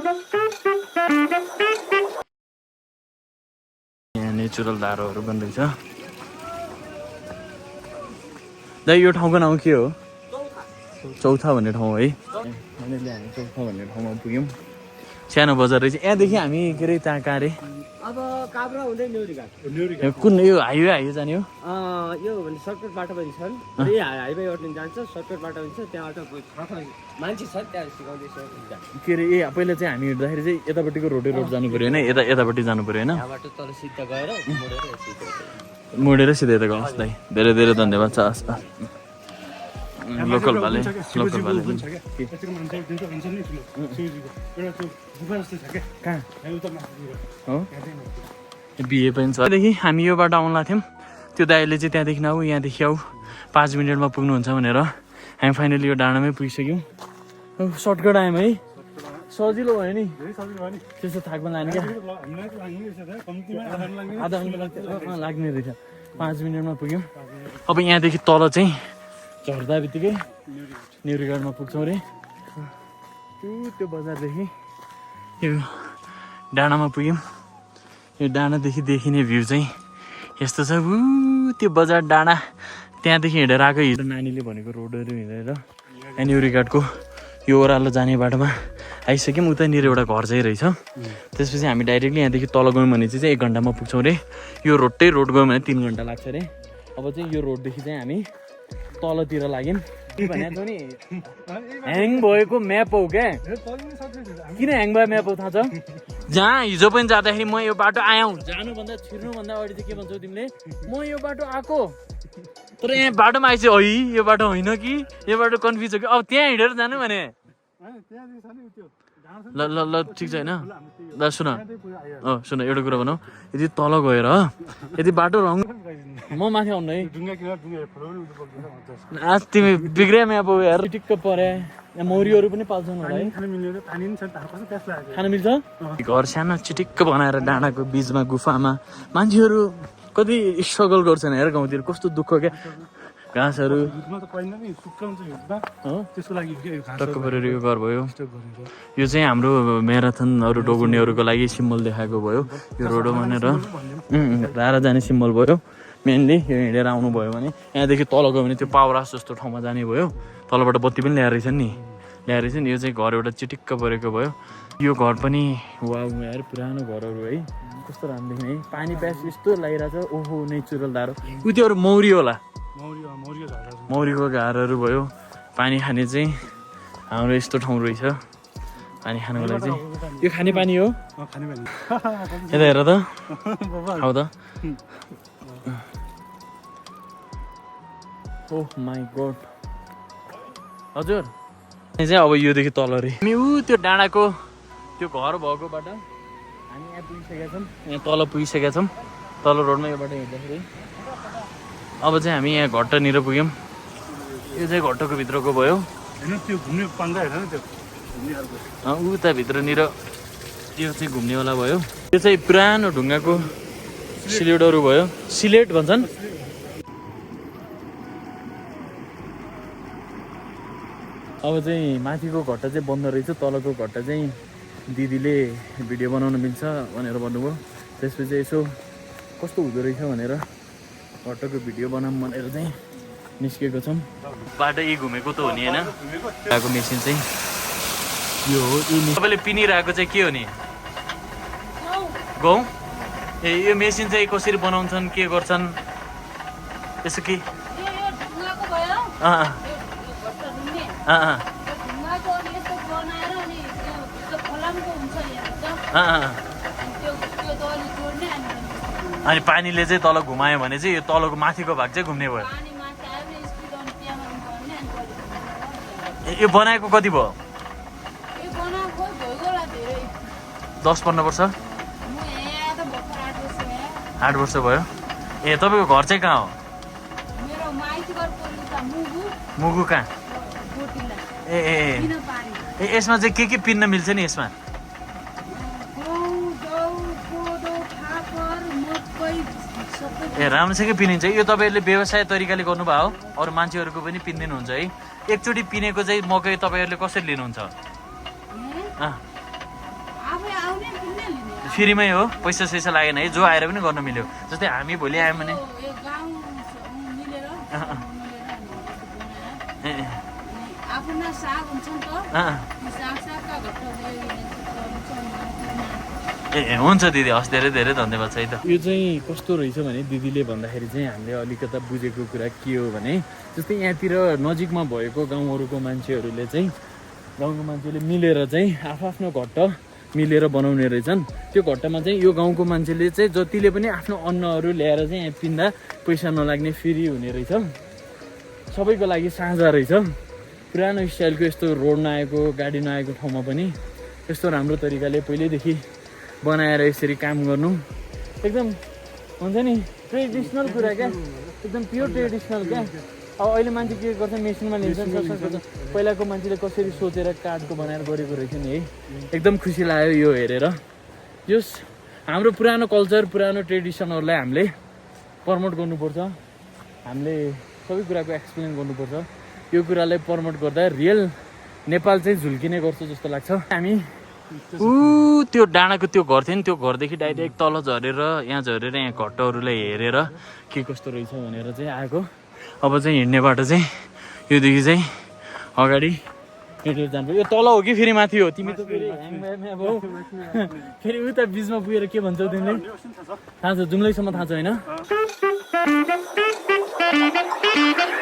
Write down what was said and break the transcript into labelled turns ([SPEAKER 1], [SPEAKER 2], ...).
[SPEAKER 1] यहाँ नेचुरल धारोहरू बन्दैछ। दाइ यो ठाउँको नाउँ के हो? चौथा भन्ने ठाउँ है। हामीले हामी चौथा भन्ने ठाउँमा पुग्यौँ। सानो बजार रहेछ। यहाँदेखि हामी के अरे त्यहाँ कहाँ अरे
[SPEAKER 2] अब काभ्रा हुँदै न्युरीघाट
[SPEAKER 1] कुन यो हाइवे जाने हो?
[SPEAKER 2] यो भने सर्टकट बाटो पनि छन्। यही हाइवे अट्लिन जान्छ, सर्टकट बाटो पनि छ। त्यहाँबाट मान्छे छ त्यहाँ सिकाउँदैछ।
[SPEAKER 1] के अरे पहिला चाहिँ हामी हिँड्दाखेरि चाहिँ यतापट्टिको रोड जानु पऱ्यो होइन? यतापट्टि जानु पऱ्यो होइन?
[SPEAKER 2] यहाँबाट तल सिधा गएर
[SPEAKER 1] मुडेर सिधै यता गनुहोस् दाइ। धेरै धेरै धन्यवाद छ। लोकल भाले बिहे पनि छ। त्यहाँदेखि हामी यो बाटो आउनु लाग्थ्यौँ। त्यो दाइले चाहिँ त्यहाँदेखि आऊ यहाँदेखि आऊ 5 मिनटमा पुग्नुहुन्छ भनेर हामी फाइनली यो डाँडामै पुगिसक्यौँ। सर्टकट आयौँ है, सजिलो भयो नि। त्यस्तो थाक पनि लाग्ने क्या, आधा घन्टा लाग्ने रहेछ। 5 मिनटमा पुग्यौँ। अब यहाँदेखि तल चाहिँ झर्दा बित्तिकै न्युरीघाटमा पुग्छौँ अरे। त्यो बजारदेखि यो डाँडामा पुग्यौँ। यो डाँडादेखि देखिने भ्यू चाहिँ यस्तो छ। त्यो बजार डाँडा त्यहाँदेखि हिँडेर आएको। हिजो नानीले भनेको रोडहरू हिँडेर न्युरीघाटको यो ओह्रालो जाने बाटोमा आइसक्यौँ। उतानिर एउटा घर चाहिँ रहेछ। त्यसपछि हामी डाइरेक्टली यहाँदेखि तल गयौँ भने चाहिँ 1 घन्टामा पुग्छौँ अरे। यो रोडै रोड गयौँ भने 3 घन्टा लाग्छ अरे। अब चाहिँ यो रोडदेखि चाहिँ हामी तलतिर लाग्यौँ। भनेको नि ह्याङ भएको म्याप हो क्या। किन ह्याङ भयो म्याप हो थाहा छ? जहाँ हिजो पनि जाँदाखेरि म यो बाटो आयौँ, जानुभन्दा छिर्नुभन्दा अगाडि चाहिँ के भन्छौ तिमीले? म यो बाटो आएको, तर यहाँ बाटोमा आइसक्यो। है यो बाटो होइन कि यो बाटो कन्फ्युज हो कि। अब त्यहाँ हिँडेर जानु भने ल ल ल ठिक छ होइन? ल सुन सुन एउटा कुरा भनौँ, यदि तल गएर यदि बाटो रङ म माथि आउनु है। आज तिमी बिग्रिया म्याप हेर टिक्क परे। यहाँ मौरीहरू पनि पाल्छन् होला है? खान मिल्छ। घर सानो चिटिक्क बनाएर डाँडाको बिचमा गुफामा मान्छेहरू कति स्ट्रगल गर्छन् हेर। गाउँतिर कस्तो दुःख क्या। घाँसहरू टक्क परेर यो घर भयो। यो चाहिँ हाम्रो म्याराथनहरू दौड्नेहरूको लागि सिम्बल देखाएको भयो यो रोड भनेर। धारा जाने सिम्बल भयो मेनली। यो हिँडेर आउनु भयो भने यहाँदेखि तल गयो भने त्यो पावर हाउस जस्तो ठाउँमा जाने भयो। तलबाट बत्ती पनि ल्याएर रहेछन् नि, ल्याएर रहेछ नि। यो चाहिँ घर एउटा चिटिक्क परेको भयो। यो घर पनि वा यार पुरानो घरहरू है, कस्तो राम्रो देख्ने है। पानी प्यास यस्तो लागिरहेको छ। ओहो नेचुरल धारो। उ त्योहरू मौरी होला, मौरीको घारहरू भयो। पानी खाने चाहिँ हाम्रो यस्तो ठाउँ रहेछ पानी खानुको लागि चाहिँ। यो खाने पानी हो। यता हेर त, खाऊ त। ओह माई गड हजुर। चाहिँ अब योदेखि तल रे हामी त्यो डाँडाको त्यो घर भएको बाटो हामी यहाँ पुगिसकेका छौँ। यहाँ तल पुगिसकेका छौँ। तल रोडमा यो बाटो हिँड्दाखेरि अब चाहिँ हामी यहाँ घट्टनिर पुग्यौँ। यो चाहिँ घट्टको भित्रको भयो। उता भित्रनिर यो चाहिँ घुम्नेवाला भयो। यो चाहिँ पुरानो ढुङ्गाको सिलेटहरू भयो। सिलेट भन्छन्। अब चाहिँ माथिको घट्टा चाहिँ बन्द रहेछ, तलको घट्टा चाहिँ दिदीले भिडियो बनाउन मिल्छ भनेर भन्नुभयो। त्यसपछि यसो कस्तो हुँदो रहेछ भनेर घट्टाको भिडियो बनाऊँ भनेर चाहिँ निस्केको छौँ। बाटो यही घुमेको त हो नि होइन? आएको मेसिन चाहिँ यो हो। तपाईँले पिनिरहेको चाहिँ के हो नि? गहुँ। ए यो मेसिन चाहिँ कसरी बनाउँछन्, के गर्छन् यसो के? अनि पानीले चाहिँ तल घुमायो भने चाहिँ यो तलको माथिको भाग चाहिँ घुम्ने भयो। यो बनाएको कति भयो? 10-15 वर्ष। 8 वर्ष भयो। ए तपाईँको घर चाहिँ कहाँ हो? मुगु कहाँ? ए ए ए यसमा चाहिँ के पिन्न मिल्छ नि यसमा? ए राम्रोसँगै पिनिन्छ। यो तपाईँहरूले व्यवसाय तरिकाले गर्नुभयो हो? अरू मान्छेहरूको पनि पिन्दिनुहुन्छ है? एकचोटि पिनेको चाहिँ मकै तपाईँहरूले कसरी लिनुहुन्छ? फ्रीमै हो, पैसा सैसा लागेन है, जो आएर पनि गर्न मिल्यो। जस्तै हामी भोलि आयौँ भने हुन्छ दिदी, हस् धेरै धेरै धन्यवाद छ है त। यो चाहिँ कस्तो रहेछ भने दिदीले भन्दाखेरि चाहिँ हामीले अलिकता बुझेको कुरा के हो भने जस्तै यहाँतिर नजिकमा भएको गाउँहरूको मान्छेहरूले चाहिँ गाउँको मान्छेले मिलेर चाहिँ आफ्नो घट्ट मिलेर बनाउने रहेछन्। त्यो घट्टामा चाहिँ यो गाउँको मान्छेले चाहिँ जतिले पनि आफ्नो अन्नहरू ल्याएर चाहिँ यहाँ पिन्दा पैसा नलाग्ने फ्री हुने रहेछ, सबैको लागि साझा रहेछ। पुरानो स्टाइलको यस्तो रोड नआएको गाडी नआएको ठाउँमा पनि यस्तो राम्रो तरिकाले पहिल्यैदेखि बनाएर यसरी काम गर्नु एकदम हुन्छ नि ट्रेडिसनल कुरा क्या, एकदम प्योर ट्रेडिसनल क्या। अब अहिले मान्छे के गर्छ मेसिनमा लिन्छ गर्छ, पहिलाको मान्छेले कसरी सोचेर काठको बनाएर गरेको रहेछ नि है, एकदम खुसी लाग्यो यो हेरेर। यस हाम्रो पुरानो कल्चर पुरानो ट्रेडिसनहरूलाई हामीले प्रमोट गर्नुपर्छ, हामीले सबै कुराको एक्सप्लेन गर्नुपर्छ। यो कुरालाई प्रमोट गर्दा रियल नेपाल चाहिँ झुल्किने गर्छ जस्तो लाग्छ। हामी त्यो डाँडाको त्यो घर थियो नि, त्यो घरदेखि डाइरेक्ट तल झरेर यहाँ यहाँ घट्टहरूलाई हेरेर के कस्तो रहेछ भनेर चाहिँ आएको। अब चाहिँ हिँड्ने बाटो चाहिँ योदेखि चाहिँ अगाडि हिँडेर जानु। यो तल हो कि फेरि माथि हो? तिमी त फेरि अब फेरि उता बिचमा पुगेर के भन्छौ तिमीले? थाहा छ, जुम्लैसम्म थाहा छ होइन?